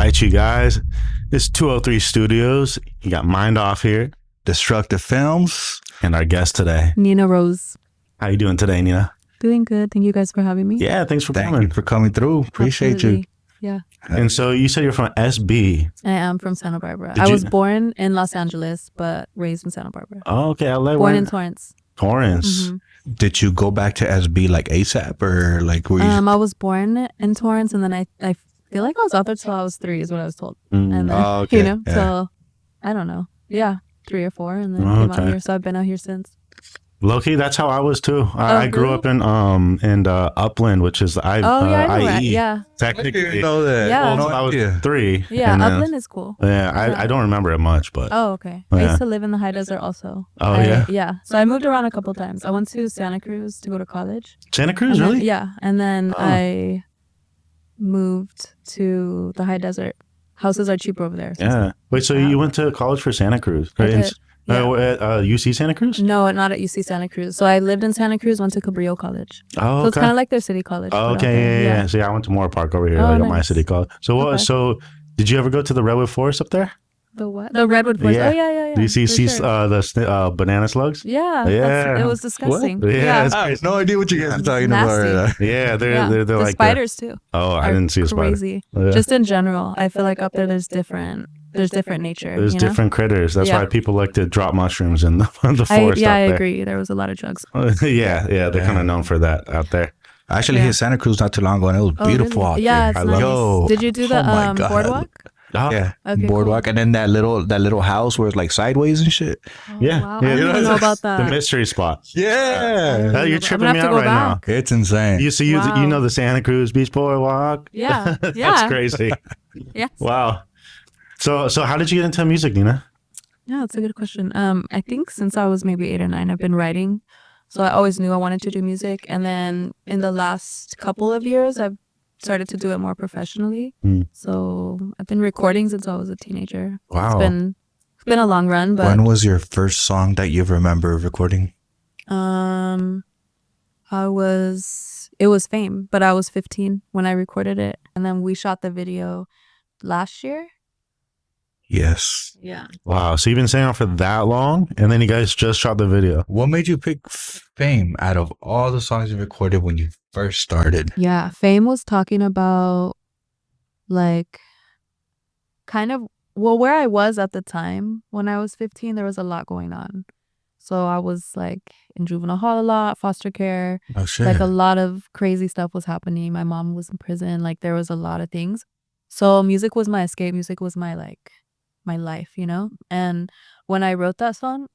right, you guys. It's 203 Studios. You got Mind Off here. Destructive Films. And our guest today, Nyna Rose. How you doing today, Nina? Doing good. Thank you guys for having me. Yeah, thanks for Thank coming. you for coming through. Appreciate Absolutely. you. Yeah. And so you said you're from SB. I am from Santa Barbara. Did I you- was born in Los Angeles, but raised in Santa Barbara. Oh, okay. LA. Born in Torrance. Torrance. Mhm. Did you go back to SB like ASAP or like were you? I was born in Torrance, and then I feel like I was out there till I was 3 is what I was told. Mm. And then, Oh, okay. Yeah. till, I don't know. Yeah, 3 or 4, and then Oh, came okay. out here. So I've been out here since. Low-key, that's how I was too. I grew really? up in Upland, which is I know that. IE. Yeah. Technically, know that. Yeah. well, No until I was idea. 3. Yeah, and then- Upland is cool. Yeah, Yeah. I don't remember it much, but Oh, okay. Yeah. I used to live in the high desert also. Oh, yeah? Yeah. So I moved around a couple times. I went to Santa Cruz to go to college. Santa Cruz, And then- really? Yeah. And then Oh. I moved to the high desert. Houses are cheaper over there. Yeah. Wait, so you went to college for Santa Cruz? I Right? did. Yeah. At UC Santa Cruz? No, not at UC Santa Cruz. So I lived in Santa Cruz, went to Cabrillo College. Oh, So it's okay. kind of like their city college. Oh, but out okay, there. yeah. See, I went to Moore Park over here, Oh, like at my nice. city college. So what? Okay. So did you ever go to the Redwood Forest up there? The what? The Redwood Forest. Yeah. Oh, yeah. Do you see for sure. the banana slugs? Yeah. Yeah. It was disgusting. What? Yeah, Yeah. it's I have no idea what you guys are talking Nasty. about right now. Yeah, they're Yeah. they're The like spiders too. Oh, I are didn't see a spider. Crazy. Yeah. Just in general, I feel like up there there's different nature. There's you know? different critters. That's Yeah. why people like to drop mushrooms in the forest I out there. agree. There was a lot of drugs. yeah, they're Yeah. kind of known for that out there. I actually Yeah. hit Santa Cruz not too long ago and it was Oh, beautiful really? out Yeah, there. it's I nice. love- Yo, Did you do the oh my God. boardwalk? Oh, Yeah, Okay, boardwalk, and then that little house where it's like sideways and shit. Oh, Yeah, wow. yeah. I didn't even know about that. the mystery spot. Yeah, Oh, you're I'm tripping gonna me have out to go right back. it's insane. You see, Wow. you know the Santa Cruz Beach Boardwalk. Yeah, That's yeah. crazy. Yes. Wow. So how did you get into music, Nina? Yeah, that's a good question. I think since I was maybe 8 or 9, I've been writing. So I always knew I wanted to do music. And then in the last couple of years, I've started to do it more professionally. Mm. So I've been recording since I was a teenager. Wow. It's been a long run, but When was your first song that you remember recording? it was Fame, but I was 15 when I recorded it. And then we shot the video last year. Yes. Yeah. Wow. So you've been saying it for that long, and then you guys just shot the video. What made you pick Fame out of all the songs you recorded when you first started? Yeah, Fame was talking about like kind of where I was at the time when I was 15, there was a lot going on. So I was like in juvenile hall a lot, foster care, Oh shit. like a lot of crazy stuff was happening. My mom was in prison, like there was a lot of things. So music was my escape, music was my life, you know? And when I wrote that song,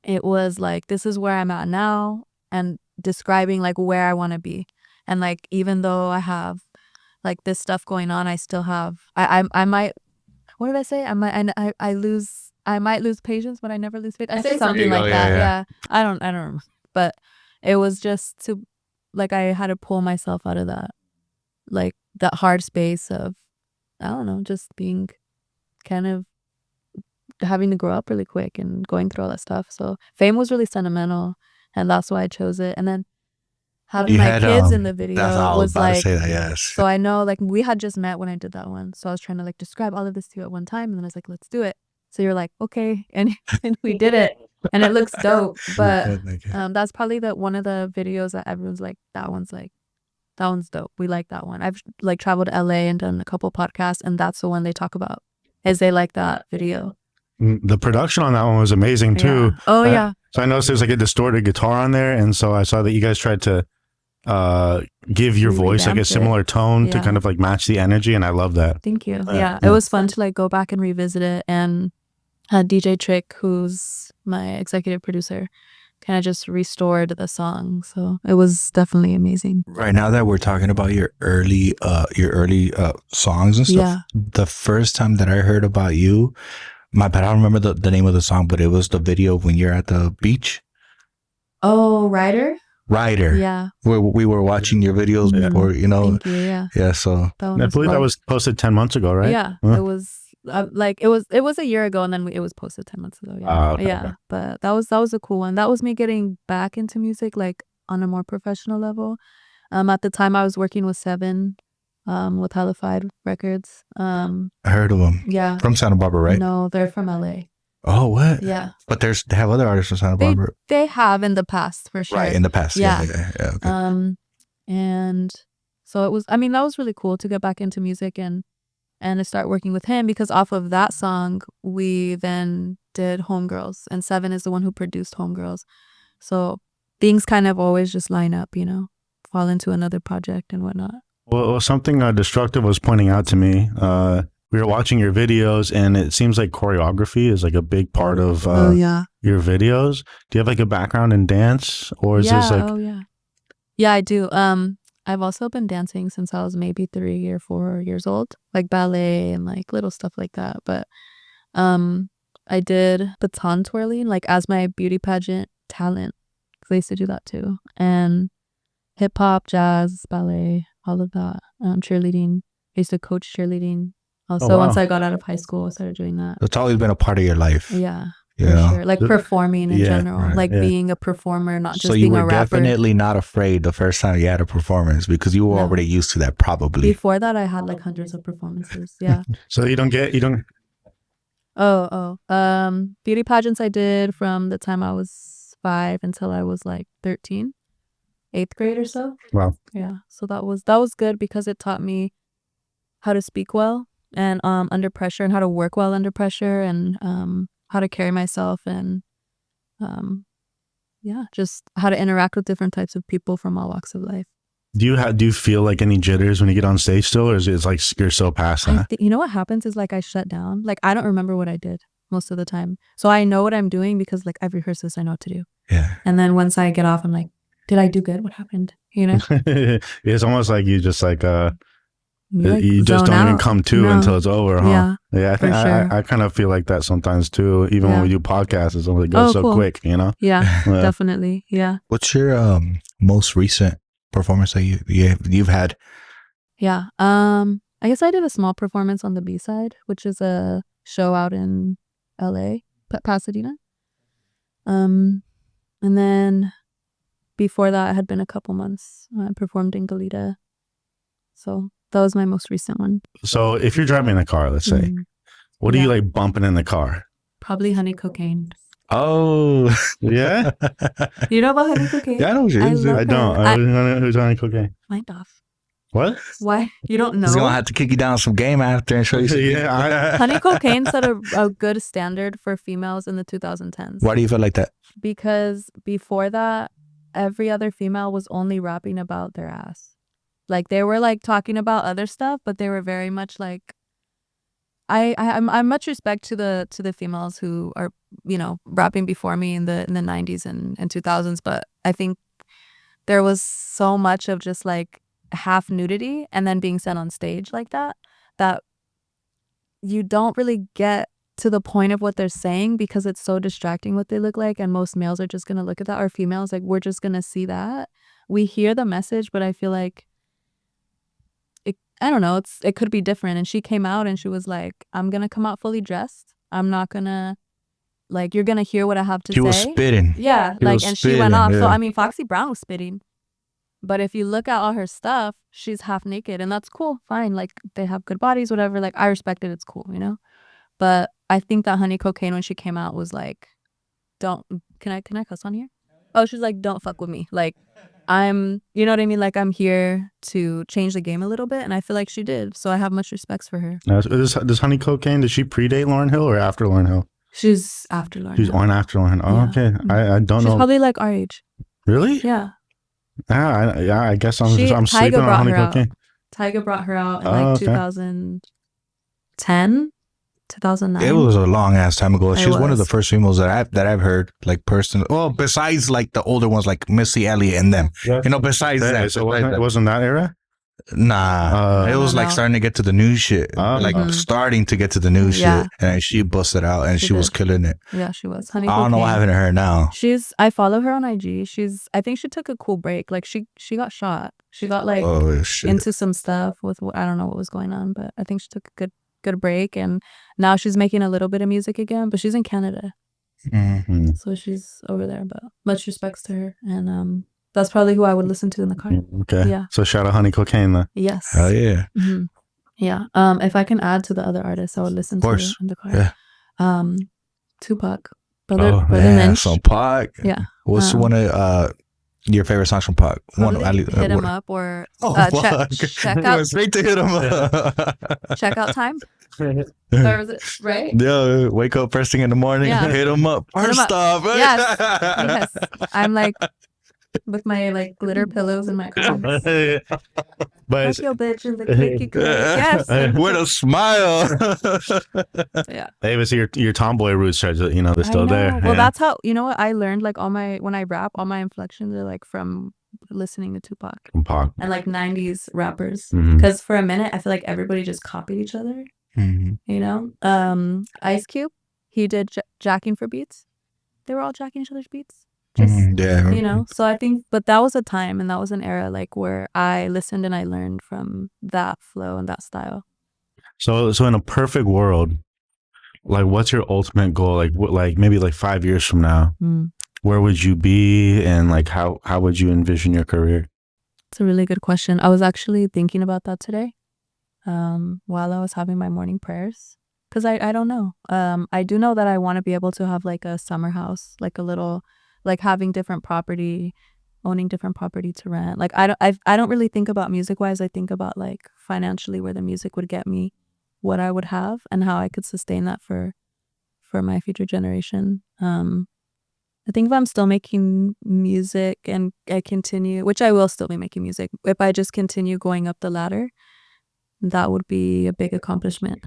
it was like, this is where I'm at now, and describing like where I want to be. And like, even though I have like this stuff going on, I still have, I might, what did I say? I might lose patience, but I never lose faith. I say something like that. Yeah. I don't remember. But it was just to, like, I had to pull myself out of that, like that hard space of, I don't know, just being kind of having to grow up really quick and going through all that stuff. So Fame was really sentimental, and that's why I chose it. And then having You my had, kids in the video That's how I was was about like, to say that. Yes. so I know like we had just met when I did that one. So I was trying to like describe all of this to you at one time, and then I was like, let's do it. So you're like, okay, and we did it, and it looks dope. But that's probably one of the videos that everyone's like, that one's dope. We like that one. I've like traveled to LA and done a couple podcasts, and that's the one they talk about, is they like that video. The production on that one was amazing too. Yeah. Oh yeah. So I noticed there's like a distorted guitar on there, and so I saw that you guys tried to give your voice like a Revamped it. similar tone to Yeah. kind of like match the energy, and I love that. Thank you. Yeah. Yeah, it was fun to like go back and revisit it, and DJ Trick, who's my executive producer, kind of just restored the song. So it was definitely amazing. Right now that we're talking about your early songs and stuff, Yeah. the first time that I heard about you, my bad, I don't remember the name of the song, but it was the video when you're at the beach. Oh, Ryder? Ryder. Yeah. Where we were watching your videos Mhm. before, you know. Thank you. Yeah. Yeah, so That one I was believe that fun. was posted 10 months ago, right? Yeah. Huh? It was like it was a year ago, and then it was posted 10 months ago. Yeah. Ah, okay, Yeah. okay. But that was a cool one. That was me getting back into music like on a more professional level. At the time I was working with Seven with Hellified Records. I heard of them. Yeah. From Santa Barbara, right? No, they're from LA. Oh, what? Yeah. But they have other artists from Santa Barbara. They have in the past, for sure. Right, in the past. Yeah. Yeah, okay. And so it was, I mean, that was really cool to get back into music and to start working with him, because off of that song, we then did Homegirls, and Seven is the one who produced Homegirls. So things kind of always just line up, you know, fall into another project and whatnot. Well, something Dstructive was pointing out to me, we were watching your videos, and it seems like choreography is like a big part of your videos. Do you have like a background in dance, or is this like... Yeah, I do. I've also been dancing since I was maybe 3 or 4 years old, like ballet and like little stuff like that. But I did baton twirling like as my beauty pageant talent, because I used to do that too. And hip hop, jazz, ballet, all of that. Cheerleading. I used to coach cheerleading. Also, once I got out of high school, I started doing that. It's always been a part of your life. Yeah. For sure. Like performing in general, right, like being a performer, not just so being a rapper. So you were definitely not afraid the first time you had a performance, because you were already used to that, probably. Before that, I had like hundreds of performances. Yeah. So you don't... Beauty pageants I did from the time I was 5 until I was like 13, 8th grade or so. Wow. Yeah. So that was good, because it taught me how to speak well and under pressure, and how to work well under pressure, and how to carry myself, and just how to interact with different types of people from all walks of life. Do you feel like any jitters when you get on stage still, or is it like you're so past that? You know what happens is like I shut down. Like I don't remember what I did most of the time. So I know what I'm doing because like I've rehearsed this, I know what to do. Yeah. And then once I get off, I'm like, did I do good? What happened? You know? It's almost like you just like like you just don't even come to until it's over, huh? Yeah, I think I kind of feel like that sometimes too. Even when we do podcasts, it goes so quick, you know? Yeah, definitely. Yeah. What's your most recent performance that you've had? Yeah. I guess I did a small performance on the B-side, which is a show out in LA, Pasadena. And then before that, it had been a couple months. I performed in Goleta. So that was my most recent one. So if you're driving a car, let's say, what are you like bumping in the car? Probably honey cocaine. Oh, yeah? You know about honey cocaine? Yeah, I know what it is. I don't. Who's honey cocaine? Mind off. What? Why? You don't know? He's going to have to kick you down some game after and show you some Honey cocaine set a good standard for females in the 2010s. Why do you feel like that? Because before that, every other female was only rapping about their ass. Like they were like talking about other stuff, but they were very much like, I'm much respect to the females who are, you know, rapping before me in the 90s and 2000s, but I think there was so much of just like half nudity and then being sent on stage like that you don't really get to the point of what they're saying, because it's so distracting what they look like, and most males are just gonna look at that, or females, like we're just gonna see that. We hear the message, but I feel like I don't know, it could be different. And she came out and she was like, I'm gonna come out fully dressed. I'm not gonna, like, you're gonna hear what I have to say. She was spitting. Yeah, she went off. Yeah. So I mean, Foxy Brown was spitting, but if you look at all her stuff, she's half naked, and that's cool, fine. Like they have good bodies, whatever. Like I respect it. It's cool, you know. But I think that honey cocaine, when she came out, was like, can I cuss on here? Oh, she's like, don't fuck with me. Like, you know what I mean? Like, I'm here to change the game a little bit, and I feel like she did. So I have much respect for her. Does honey cocaine, did she predate Lauryn Hill or after Lauryn Hill? She's after Lauryn Hill. She's on after Lauryn Hill. Oh, yeah. Okay. I don't know. She's probably like our age. Really? Yeah. I guess I'm sleeping on honey cocaine. Tyga brought her out in like 2010. 2009. It was a long ass time ago. She's one of the first females that I've heard, like, personally. Well, besides like the older ones like Missy Elliott and them, you know. Besides that, so it wasn't that era. Nah, it was like starting to get to the new shit, starting to get to the new shit, and she busted out and she was killing it. Yeah, she was. I don't know what happened to her now. I follow her on IG. I think she took a cool break. Like she got shot. She got like into some stuff with, I don't know what was going on, but I think she took a good break, and now she's making a little bit of music again, but she's in Canada. So she's over there, but much respects to her. And That's probably who I would listen to in the car. Okay. Yeah. So shout out Honey Cocaine then. Yes. Hell yeah. Mm-hmm. Yeah. If I can add to the other artists I would listen to in the car. Yeah. Tupac. Brother Lynch. So Pac. Yeah. What's one of your favorite songs from Pac? Hit 'Em Up or check out. Straight to Hit 'Em Up. Check Out Time. Or was it right? Yeah, wake up first thing in the morning, hit 'em up. First off. Yes. I'm like with my like glitter pillows in my car. But your bitch in the clicky click. Yes. With a smile. Yeah. Hey, but your tomboy roots are, they're still there. Well, that's how, what I learned, like when I rap, all my inflections are like from listening to Tupac. And like 90s rappers. Because for a minute, I feel like everybody just copied each other. Ice Cube, he did jacking for beats. They were all jacking each other's beats. So I think, but that was a time and that was an era like where I listened and I learned from that flow and that style. So in a perfect world, like what's your ultimate goal? Like maybe like 5 years from now, where would you be, and like how would you envision your career? It's a really good question. I was actually thinking about that today, while I was having my morning prayers, because I don't know. I do know that I want to be able to have like a summer house, like a little, like having different property, owning different property to rent. Like I don't really think about music wise. I think about like financially where the music would get me, what I would have, and how I could sustain that for my future generation. I think if I'm still making music and I continue, which I will still be making music, if I just continue going up the ladder, that would be a big accomplishment.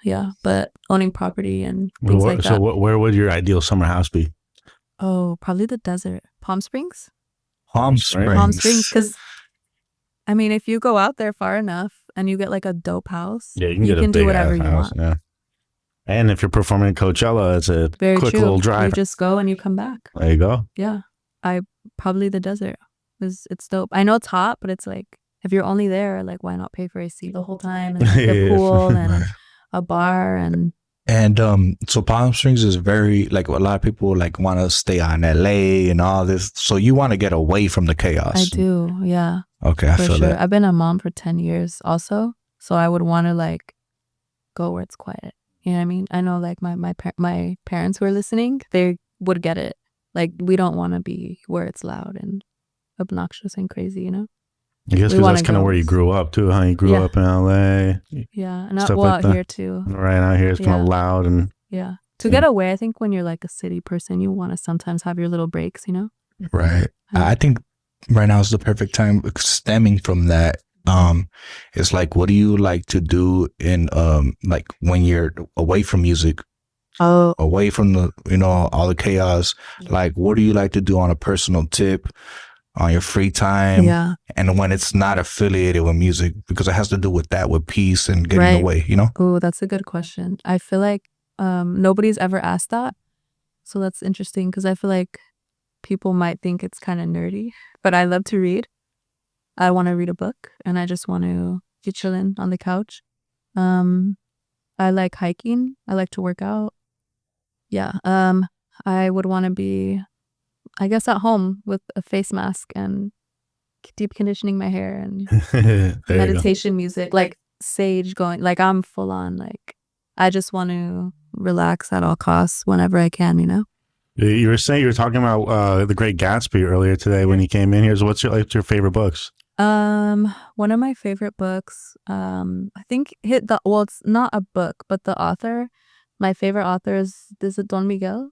Yeah, but owning property and things like that. So where would your ideal summer house be? Oh, probably the desert. Palm Springs? Palm Springs. Palm Springs, because, I mean, if you go out there far enough and you get like a dope house, you can do whatever you want. Yeah. And if you're performing at Coachella, it's a quick little drive. You just go and you come back. There you go. Yeah. Probably the desert. It's dope. I know it's hot, but it's like, if you're only there, like, why not pay for AC the whole time, and the pool and a bar and so Palm Springs is very, like, a lot of people like want to stay on LA and all this. So you want to get away from the chaos. I do, yeah. Okay, I feel that. I've been a mom for 10 years also, so I would want to like go where it's quiet. You know what I mean? I know like my parents who are listening, they would get it. Like, we don't want to be where it's loud and obnoxious and crazy, I guess because that's kind of where you grew up too, huh? You grew up in LA. Yeah, and out here too. Right, out here it's kind of loud and. Yeah, to get away, I think when you're like a city person, you want to sometimes have your little breaks, Right. I think right now is the perfect time. Stemming from that, it's like, what do you like to do in like when you're away from music? Away from the all the chaos. Like, what do you like to do on a personal tip? On your free time, and when it's not affiliated with music, because it has to do with that, with peace and getting away, Oh, that's a good question. I feel like nobody's ever asked that, so that's interesting, because I feel like people might think it's kind of nerdy, but I love to read. I want to read a book, and I just want to be chilling on the couch. I like hiking. I like to work out. Yeah. I would want to be, I guess, at home with a face mask and deep conditioning my hair and meditation music, like sage going. Like, I'm full on, like, I just want to relax at all costs whenever I can, You were saying, you were talking about The Great Gatsby earlier today when you came in here. So what's your favorite books? One of my favorite books, I think it's not a book, but the author, my favorite author is Don Miguel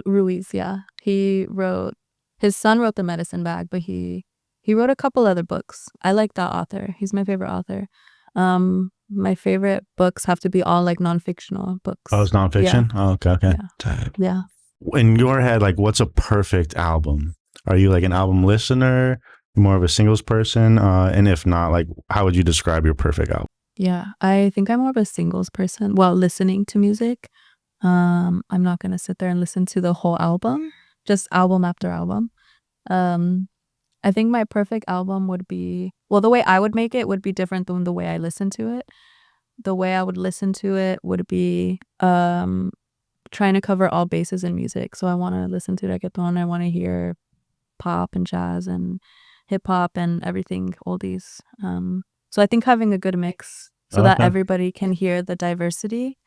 Ruiz. Yeah, his son wrote The Medicine Bag, but he wrote a couple other books. I like that author. He's my favorite author. My favorite books have to be all like non-fictional books. Oh, it's nonfiction? Yeah. Oh, okay. Yeah. In your head, like, what's a perfect album? Are you like an album listener, more of a singles person? And if not, like, how would you describe your perfect album? Yeah, I think I'm more of a singles person while listening to music. I'm not going to sit there and listen to the whole album, just album after album. I think my perfect album would be, well, the way I would make it would be different than the way I listen to it. The way I would listen to it would be trying to cover all bases in music. So I want to listen to reggaeton. I want to hear pop and jazz and hip hop and everything oldies. So I think having a good mix so that everybody can hear the diversity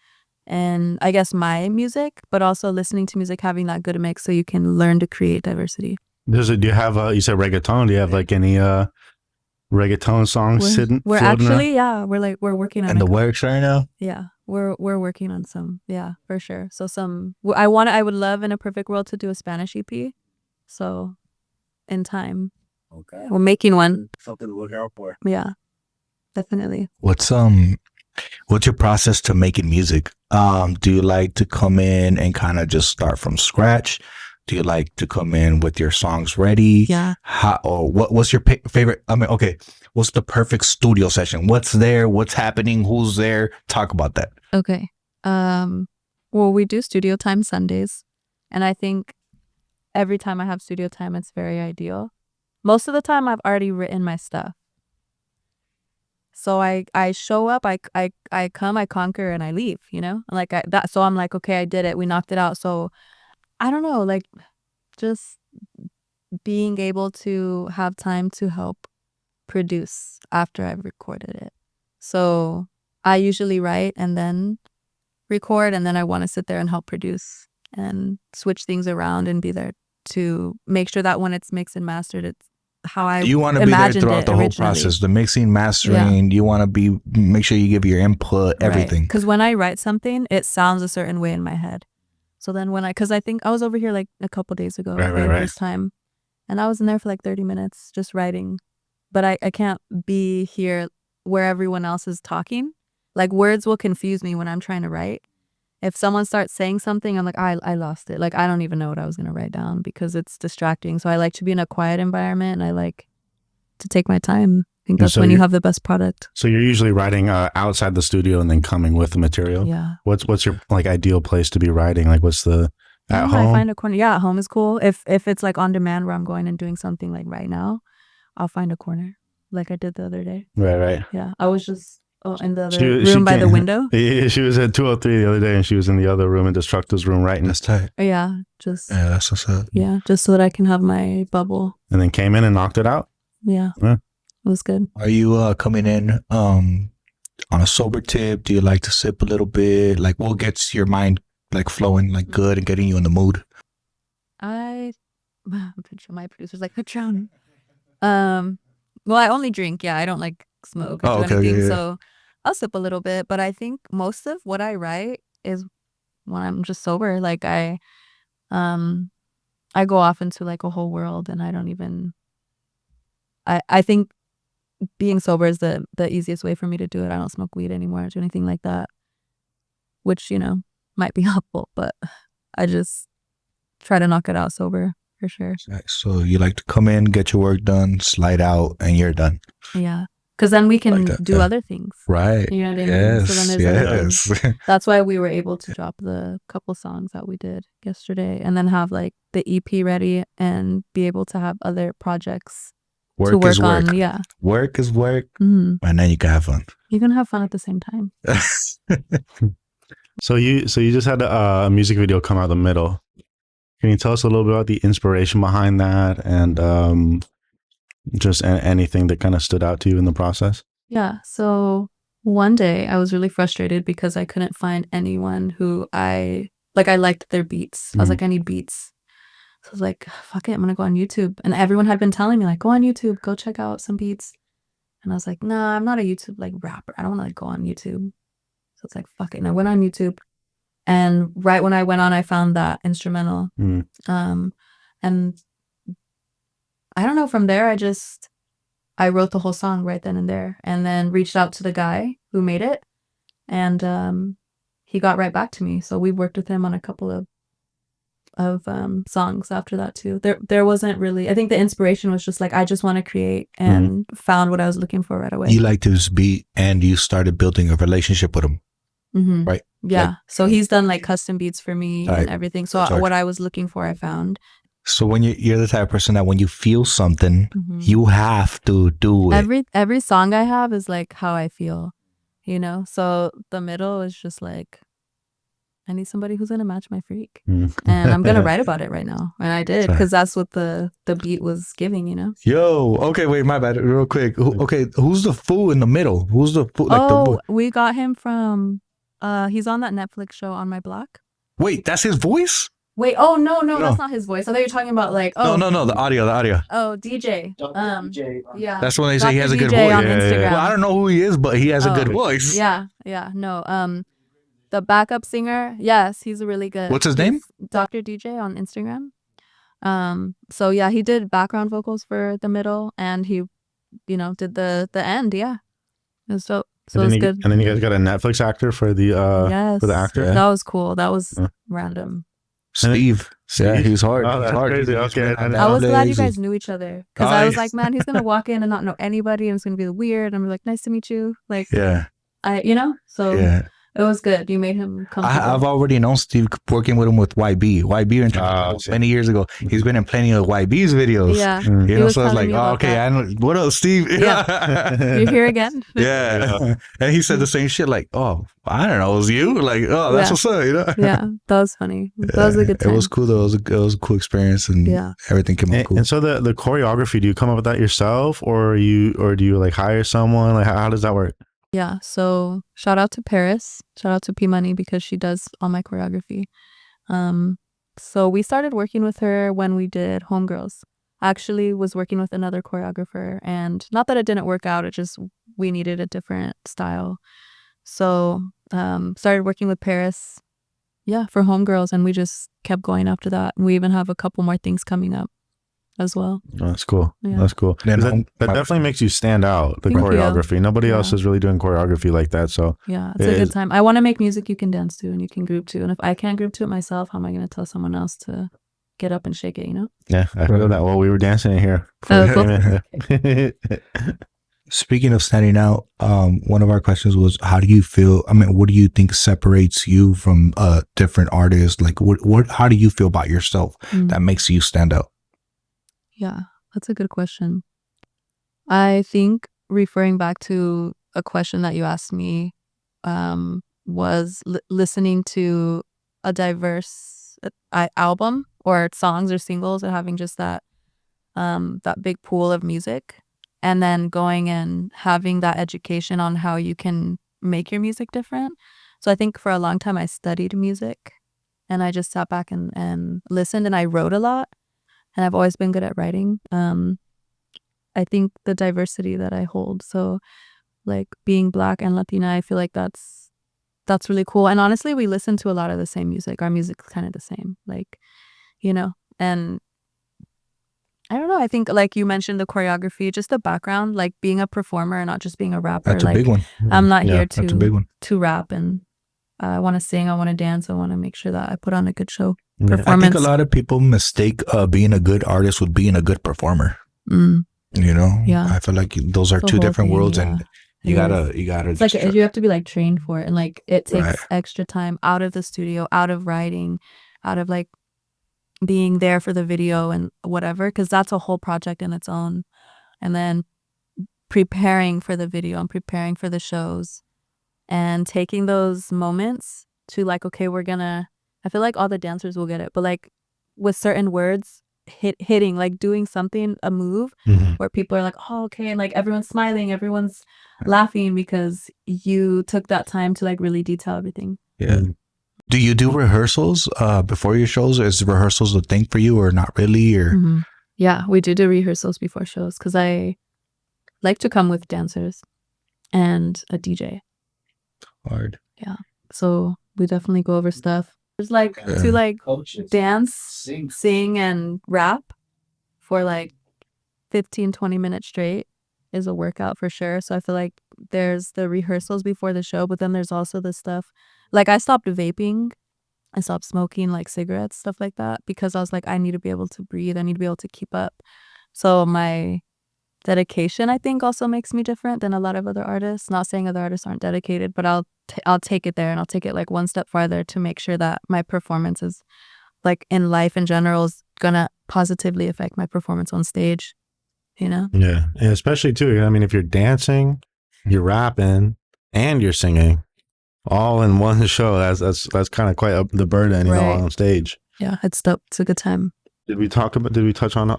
and I guess my music, but also listening to music, having that good mix so you can learn to create diversity. Do you have you said reggaeton? Do you have like any reggaeton songs sitting? We're actually we're working on the works right now. Yeah, we're working on some. Yeah, for sure. So I would love in a perfect world to do a Spanish EP. So in time, okay, we're making one. Something to look out for. Yeah, definitely. What's your process to making music? Do you like to come in and kind of just start from scratch? Do you like to come in with your songs ready? Yeah. What's your favorite? I mean, okay, what's the perfect studio session? What's there? What's happening? Who's there? Talk about that. Okay. Well, we do studio time Sundays, and I think every time I have studio time, it's very ideal. Most of the time, I've already written my stuff. So I show up, I come, I conquer, and I leave, you know? Like that. So I'm like, okay, I did it. We knocked it out. So I don't know, like just being able to have time to help produce after I've recorded it. So I usually write and then record, and then I want to sit there and help produce and switch things around and be there to make sure that when it's mixed and mastered, it's how I you want to be there throughout the whole process, the mixing, mastering. You want to make sure you give your input, everything. Because when I write something, it sounds a certain way in my head. So then because I think I was over here like a couple days ago for the first time, and I was in there for like 30 minutes just writing, but I can't be here where everyone else is talking. Like words will confuse me when I'm trying to write. If someone starts saying something, I'm like, I lost it. Like, I don't even know what I was going to write down because it's distracting. So I like to be in a quiet environment, and I like to take my time. I think that's when you have the best product. So you're usually writing outside the studio and then coming with the material? Yeah. What's your like ideal place to be writing? Like what's the at home? I find a corner. Yeah, at home is cool. If it's like on demand where I'm going and doing something like right now, I'll find a corner like I did the other day. Right. Yeah. I was just in the other room by the window. Yeah, she was at 203 the other day, and she was in the other room in Dstructive's room writing. That's tight. Yeah, that's what's up. Yeah, just so that I can have my bubble. And then came in and knocked it out. Yeah. It was good. Are you coming in on a sober tip? Do you like to sip a little bit? Like, what gets your mind like flowing like good and getting you in the mood? My producer's like Patron. Well, I only drink. Yeah, I don't like smoke or do anything. Yeah. So I'll sip a little bit, but I think most of what I write is when I'm just sober. Like I go off into like a whole world, and I don't even. I think being sober is the easiest way for me to do it. I don't smoke weed anymore or do anything like that, which might be helpful, but I just try to knock it out sober for sure. So you like to come in, get your work done, slide out, and you're done. Yeah. Because then we can do other things. Right. You know what I mean? Yes. So then there's that's why we were able to drop the couple songs that we did yesterday, and then have like the EP ready and be able to have other projects to work on. Yeah. Work is work. And then you can have fun. You can have fun at the same time. So you just had a music video come out of the middle. Can you tell us a little bit about the inspiration behind that, and just anything that kind of stood out to you in the process? Yeah. So one day I was really frustrated because I couldn't find anyone who I liked their beats. I was like, I need beats. So I was like, fuck it, I'm going to go on YouTube. And everyone had been telling me like, go on YouTube, go check out some beats. And I was like, nah, I'm not a YouTube like rapper. I don't want to like go on YouTube. So it's like, fuck it. And I went on YouTube. And right when I went on, I found that instrumental. And I don't know, from there, I wrote the whole song right then and there, and then reached out to the guy who made it, and he got right back to me. So we worked with him on a couple of songs after that too. There wasn't really, I think the inspiration was just like, I just want to create, and found what I was looking for right away. You liked his beat and you started building a relationship with him. Right? Yeah. Like, so he's done like custom beats for me and everything. So what I was looking for, I found. So when you're the type of person that when you feel something, you have to do it. Every song I have is like how I feel, So the middle is just like, I need somebody who's gonna match my freak, and I'm gonna write about it right now, and I did because that's what the beat was giving, you know. Yo, okay, wait, my bad, real quick. Who's the fool in the middle? Who's the fool? Like we got him from. He's on that Netflix show On My Block. Wait, that's his voice? Wait, no, that's not his voice. I thought you were talking about like no, the audio. Oh, DJ. Yeah. That's when they say he has a good DJ voice. On Instagram. Well, I don't know who he is, but he has a good voice. Yeah, no. The backup singer, yes, he's really good. What's his name? Dr. DJ on Instagram. So yeah, he did background vocals for the middle, and he, did the end. Yeah, it was so it's good. And then you guys got a Netflix actor for the for the actor. Yeah. That was cool. That was random. Steve. Yeah, he was hard. Oh, that's crazy. Okay, I was glad you guys knew each other, because I was like, man, he's gonna walk in and not know anybody, and it's gonna be weird. I'm like, nice to meet you. Like, yeah, so yeah. It was good. You made him comfortable. I've already known Steve, working with him with YB. YB many years ago. He's been in plenty of YB's videos. Yeah. So I was like, oh, okay, I know. What up, Steve? Yeah. You're here again? Yeah. And he said the same shit, like, oh, I don't know, it was you? Like, oh, that's what's up, Yeah, that was funny. That was a good time. It was cool, though. It was a cool experience, and everything came out cool. And so the choreography, do you come up with that yourself, or do you like hire someone? Like, how does that work? Yeah, so shout out to Paris, shout out to P Money, because she does all my choreography. So we started working with her when we did Homegirls. I actually was working with another choreographer, and not that it didn't work out, it just we needed a different style. So started working with Paris, for Homegirls, and we just kept going after that. We even have a couple more things coming up as well. Oh, that's cool. Yeah. That's cool. That definitely makes you stand out, the choreography. Nobody else is really doing choreography like that. So yeah, it's a good time. I want to make music you can dance to and you can group to. And if I can't group to it myself, how am I going to tell someone else to get up and shake it, Yeah, I heard that while we were dancing in here. Cool. Speaking of standing out, one of our questions was, how do you feel? I mean, what do you think separates you from different artists? Like, how do you feel about yourself that makes you stand out? Yeah, that's a good question. I think referring back to a question that you asked me was listening to a diverse album or songs or singles, or having just that big pool of music, and then going and having that education on how you can make your music different. So I think for a long time I studied music, and I just sat back and listened, and I wrote a lot. And I've always been good at writing. I think the diversity that I hold, so like being Black and Latina, I feel like that's really cool. And honestly, we listen to a lot of the same music. Our music's kind of the same, like, and I don't know. I think, like you mentioned, the choreography, just the background, like being a performer and not just being a rapper. That's a big one. I'm not here to rap, and I want to sing, I want to dance, I want to make sure that I put on a good show. Performance. I think a lot of people mistake being a good artist with being a good performer. Yeah. I feel like those are two different worlds, and you gotta. It's like you have to be like trained for it, and like it takes extra time out of the studio, out of writing, out of like being there for the video and whatever, because that's a whole project in its own. And then preparing for the video and preparing for the shows, and taking those moments to like, okay, I feel like all the dancers will get it, but like with certain words hitting, like doing something, a move where people are like, oh, okay. And like everyone's smiling, everyone's laughing because you took that time to like really detail everything. Yeah. Do you do rehearsals before your shows? Is rehearsals a thing for you, or not really? Or Yeah, we do rehearsals before shows, because I like to come with dancers and a DJ. Hard. Yeah. So we definitely go over stuff. There's like to like dance, sing, and rap for like 15-20 minutes straight is a workout for sure. So I feel like there's the rehearsals before the show, but then there's also the stuff. Like I stopped vaping, I stopped smoking like cigarettes, stuff like that, because I was like, I need to be able to breathe. I need to be able to keep up. So my dedication, I think, also makes me different than a lot of other artists. Not saying other artists aren't dedicated, but I'll take it there, and I'll take it like one step farther to make sure that my performance is like in life in general is gonna positively affect my performance on stage, Yeah, and especially too, I mean, if you're dancing, you're rapping, and you're singing, all in one show. That's kind of quite the burden, on stage. Yeah, it's dope. It's a good time. Did we touch on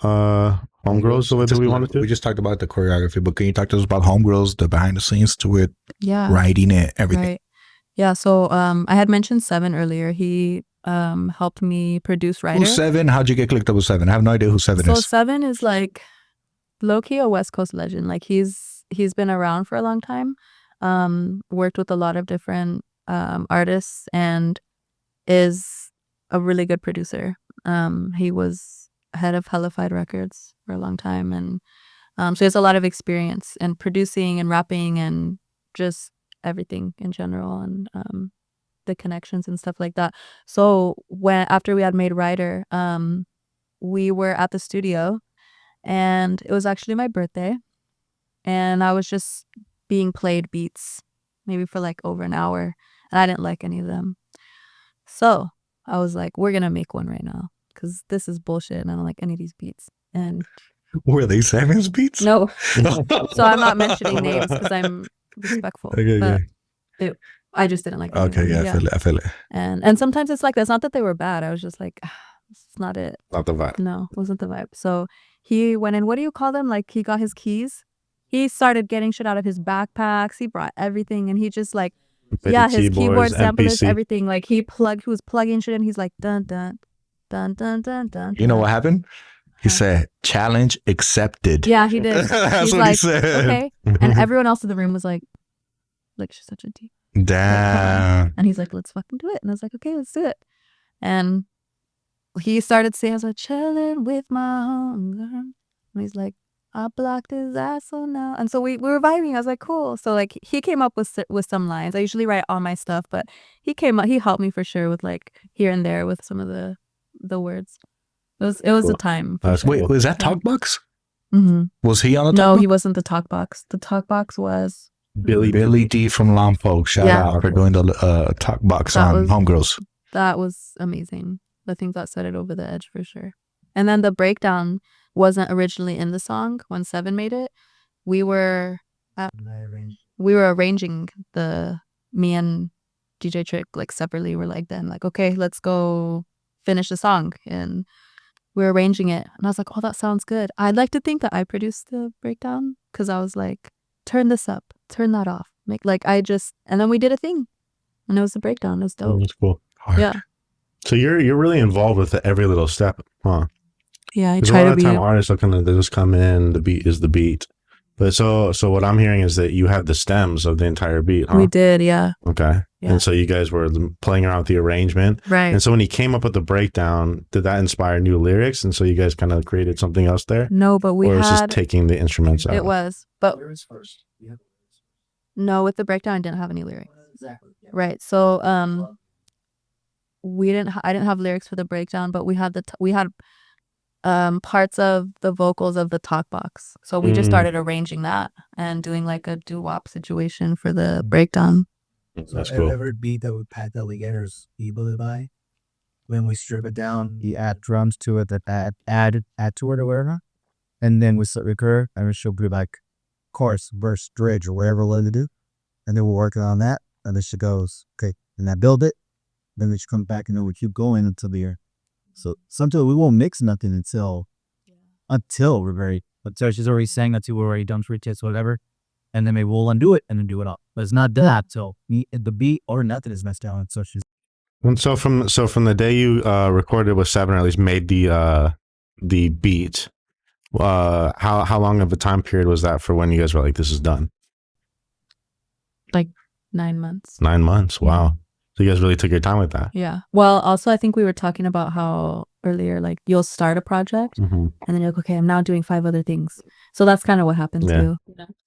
homegirls the way that we wanted to? We just talked about the choreography, but can you talk to us about homegirls, the behind the scenes to it, writing it, everything? Right. Yeah. So I had mentioned Seven earlier. He helped me produce Writer. Who's Seven? How'd you get clicked up with Seven? I have no idea who Seven is. So Seven is like low-key a West Coast legend. Like he's been around for a long time. Worked with a lot of different artists and is a really good producer. He was head of Hellified Records for a long time, and so he has a lot of experience in producing and rapping and just everything in general, and the connections and stuff like that. So after we had made Writer, we were at the studio, and it was actually my birthday, and I was just being played beats maybe for like over an hour, and I didn't like any of them. So I was like, we're gonna make one right now because this is bullshit and I don't like any of these beats. And were they Seven's beats? No. So I'm not mentioning names because I'm respectful. Okay, but I just didn't like. Okay, yeah, I feel it. And sometimes it's like that's not that they were bad. I was just like, this is not it. Not the vibe. No, it wasn't the vibe. So he went in. What do you call them? Like he got his keys. He started getting shit out of his backpacks. He brought everything, and he just like. His keyboard samplers, everything. Like he was plugging shit in. He's like dun dun dun dun dun dun. You know what happened? He said, "Challenge accepted." Yeah, he did. That's what he said. Okay, and everyone else in the room was like she's such a D. Damn. And he's like, "Let's fucking do it." And I was like, "Okay, let's do it." And he started saying, "I was like chilling with my homegirl," and he's like, "I blocked his ass so now." And so we were vibing. I was like, cool. So like he came up with some lines. I usually write all my stuff, but he helped me for sure with like here and there with some of the words. It was cool. A time. Sure. Wait, was that Talkbox? Mm-hmm. Was he on the Talkbox? No, he wasn't the Talkbox. The Talkbox was Billy D from Lompoc. Shout out for doing the Talkbox on Homegirls. That was amazing. I think that set it over the edge for sure. And then the breakdown wasn't originally in the song when Seven made it. We were arranging me and DJ Trick like separately. We're like then like, okay, let's go finish the song, and we're arranging it. And I was like, oh, that sounds good. I'd like to think that I produced the breakdown because I was like, turn this up, turn that off, make and then we did a thing, and it was the breakdown. It was dope. That's cool. Hard. Yeah. So you're really involved with every little step, huh? Yeah, I try to be. A lot of time artists they just come in, the beat is the beat. But so what I'm hearing is that you have the stems of the entire beat, huh? We did, yeah. Okay. Yeah. And so you guys were playing around with the arrangement. Right. And so when he came up with the breakdown, did that inspire new lyrics? And so you guys kind of created something else there? No, but we Or was just taking the instruments out? It was. But lyrics first. Yeah. No, with the breakdown, I didn't have any lyrics. Exactly. Yeah. Right. So I didn't have lyrics for the breakdown, but we had parts of the vocals of the Talkbox. So we just started arranging that and doing like a doo-wop situation for the breakdown. That's cool. Every beat that we pad that we get is able to buy. When we strip it down, you add drums to it, that add to it or whatever. And then we recur and she'll be like chorus, verse, bridge, or whatever we're going to do. And then we're working on that. And then she goes, okay, and I build it. Then we should come back and then we keep going until the year. So sometimes we won't mix nothing until she's already sang that we're already done retest whatever, and then maybe we'll undo it and then do it all. But it's not that till the beat or nothing is messed down. So she's. And so from the day you recorded with Seven, or at least made the beat, how long of a time period was that for when you guys were like, this is done? Like 9 months. 9 months. Wow. So you guys really took your time with that. Yeah. Well, also I think we were talking about how earlier, like you'll start a project and then you're like, okay, I'm now doing 5 other things. So that's kind of what happened too.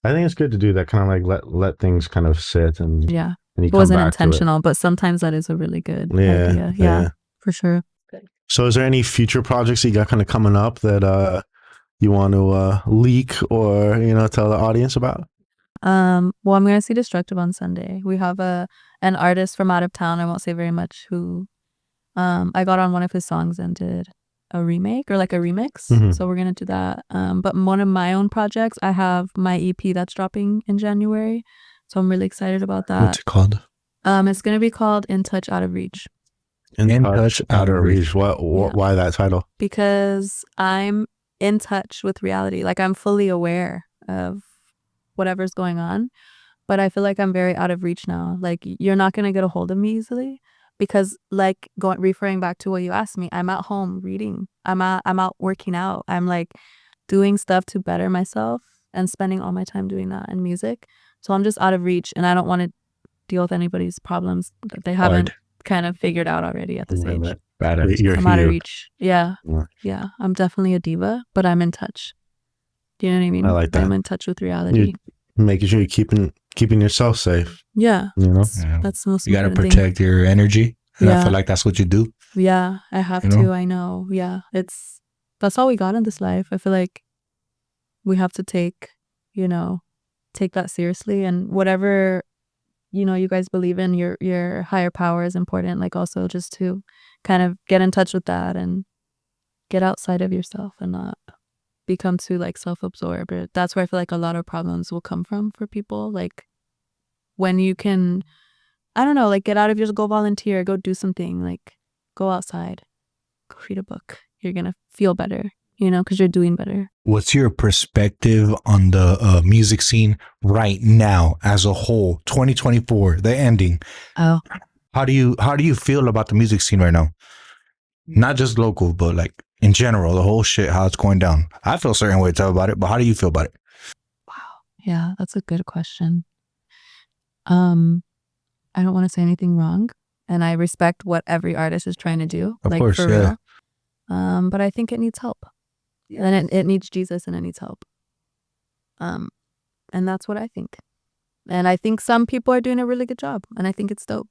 I think it's good to do that, kind of like let things kind of sit and and it wasn't intentional, but sometimes that is a really good idea. Yeah, for sure. Good. So is there any future projects that you got kind of coming up that you want to leak or tell the audience about? Well, I'm gonna see Dstructive on Sunday. We have an artist from out of town, I won't say very much, who I got on one of his songs and did a remake or like a remix. So we're gonna do that. But one of my own projects, I have my EP that's dropping in January. So I'm really excited about that. What's it called? It's gonna be called In Touch, Out of Reach. In touch, out of reach. Why that title? Because I'm in touch with reality. Like, I'm fully aware of whatever's going on, but I feel like I'm very out of reach now. Like, you're not gonna get a hold of me easily because, like, referring back to what you asked me, I'm at home reading. I'm out working out. I'm like doing stuff to better myself and spending all my time doing that and music. So I'm just out of reach, and I don't want to deal with anybody's problems that they haven't kind of figured out already at this age. I'm out of reach. Yeah. I'm definitely a diva, but I'm in touch. Do you know what I mean? I like that. I'm in touch with reality. You're making sure you're keeping yourself safe. Yeah. You know, that's the most you got to important protect your energy. And I feel like that's what you do. Yeah, I have to. I know. Yeah, that's all we got in this life. I feel like we have to take that seriously, and whatever you guys believe in, your higher power is important. Like, also just to kind of get in touch with that and get outside of yourself and not become too like self-absorbed. That's where I feel like a lot of problems will come from for people. Like, when you can, I don't know, like, get out of your, go volunteer, go do something, like go outside, go read a book. You're gonna feel better, because you're doing better. What's your perspective on the music scene right now as a whole? 2024, the ending. Oh, how do you feel about the music scene right now? Not just local, but like in general, the whole shit, how it's going down. I feel a certain way to about it, but how do you feel about it? Wow. Yeah, that's a good question. I don't want to say anything wrong, and I respect what every artist is trying to do. Of like, course, for real. But I think it needs help. Yeah. And it needs Jesus, and it needs help. And that's what I think. And I think some people are doing a really good job, and I think it's dope.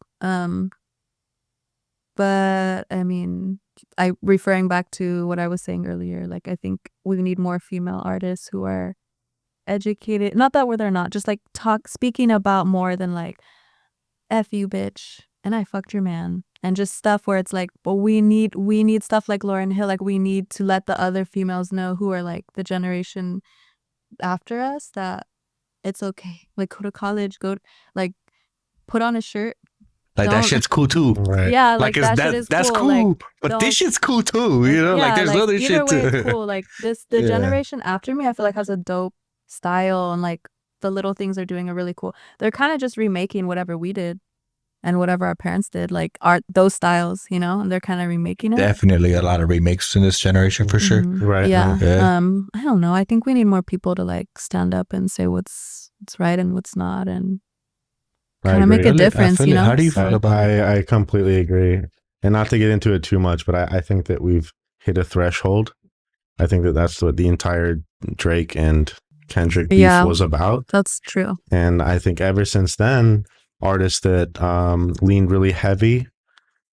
But I mean, referring back to what I was saying earlier, like, I think we need more female artists who are educated. Not that they're not, just like speaking about more than like, F you, bitch, and I fucked your man, and just stuff where it's like, but we need stuff like Lauryn Hill. Like, we need to let the other females know who are like the generation after us that it's okay. Like, go to college, like, put on a shirt. Like, that shit's cool too. Right. Yeah, like that shit is that's cool. Like, but this shit's cool too. Like, there's other shit too. Either way, it's cool. Like, the generation after me, I feel like, has a dope style, and like the little things they're doing are really cool. They're kind of just remaking whatever we did and whatever our parents did, like those styles, and they're kind of remaking it. Definitely a lot of remakes in this generation for sure. Right. Yeah. I don't know. I think we need more people to like stand up and say what's right and what's not, and kind of make a difference. How do you feel about it? I completely agree. And not to get into it too much, but I think that we've hit a threshold. I think that that's what the entire Drake and Kendrick beef was about. That's true. And I think ever since then, artists that leaned really heavy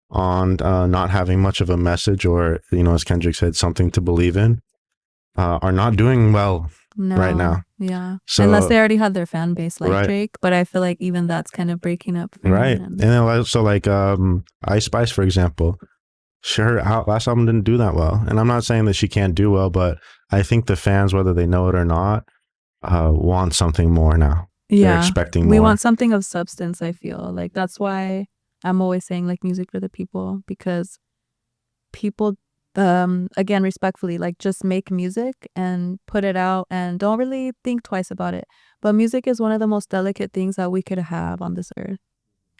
on not having much of a message, or, as Kendrick said, something to believe in, are not doing well right now. Yeah. So, unless they already had their fan base like Drake, but I feel like even that's kind of breaking up. Right. And then also like Ice Spice, for example, her last album didn't do that well. And I'm not saying that she can't do well, but I think the fans, whether they know it or not, want something more now. Yeah. They're expecting more. We want something of substance, I feel. Like, that's why I'm always saying, like, music for the people, because people, again, respectfully, like, just make music and put it out and don't really think twice about it. But music is one of the most delicate things that we could have on this earth.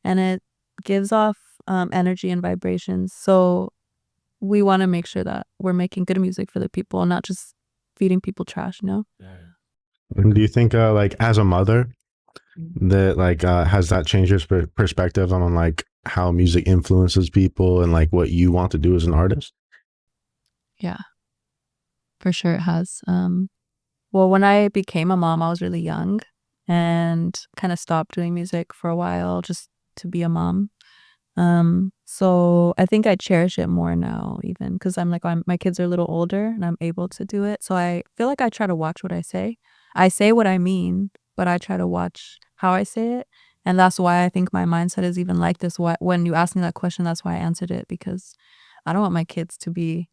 And it gives off energy and vibrations. So we want to make sure that we're making good music for the people and not just feeding people trash, And do you think, like, as a mother, that like has that changed your perspective on like how music influences people and like what you want to do as an artist? Yeah, for sure it has. Well, when I became a mom, I was really young and kind of stopped doing music for a while just to be a mom. So I think I cherish it more now, even because I'm like, my kids are a little older and I'm able to do it. So I feel like I try to watch what I say. I say what I mean, but I try to watch how I say it. And that's why I think my mindset is even like this. When you asked me that question, that's why I answered it, because I don't want my kids to be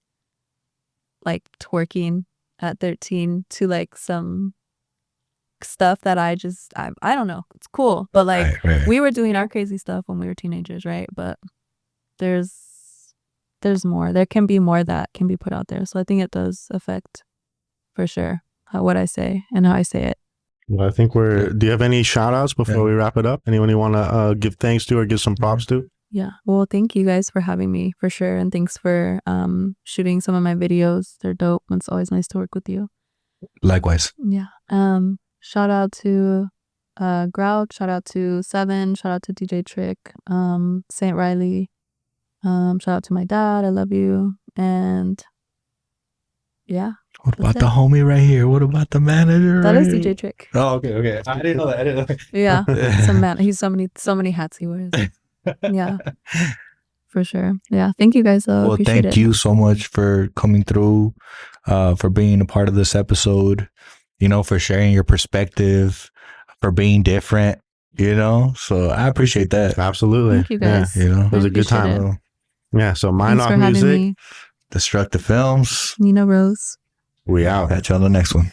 like twerking at 13 to like some stuff that I don't know. It's cool. But like right. we were doing our crazy stuff when we were teenagers, right? But there's more. There can be more that can be put out there. So I think it does affect for sure what I say and how I say it. Well, I think do you have any shout outs before we wrap it up? Anyone you want to give thanks to or give some props to? Yeah. Well, thank you guys for having me for sure. And thanks for shooting some of my videos. They're dope. It's always nice to work with you. Likewise. Yeah. Shout out to Grouch. Shout out to Seven. Shout out to DJ Trick. St. Riley. Shout out to my dad. I love you. And yeah. What about the homie right here? What about the manager? That is DJ Trick. Oh, okay. I didn't know that. Yeah. He's so many hats he wears. Yeah. For sure. Yeah. Thank you guys. Well, thank you so much for coming through, for being a part of this episode, for sharing your perspective, for being different, so I appreciate that. Absolutely. Thank you guys. Yeah, it was a good time. Yeah. So NynaRoseMusic, Dstructive Films, Nina Rose. We out. Catch you on the next one.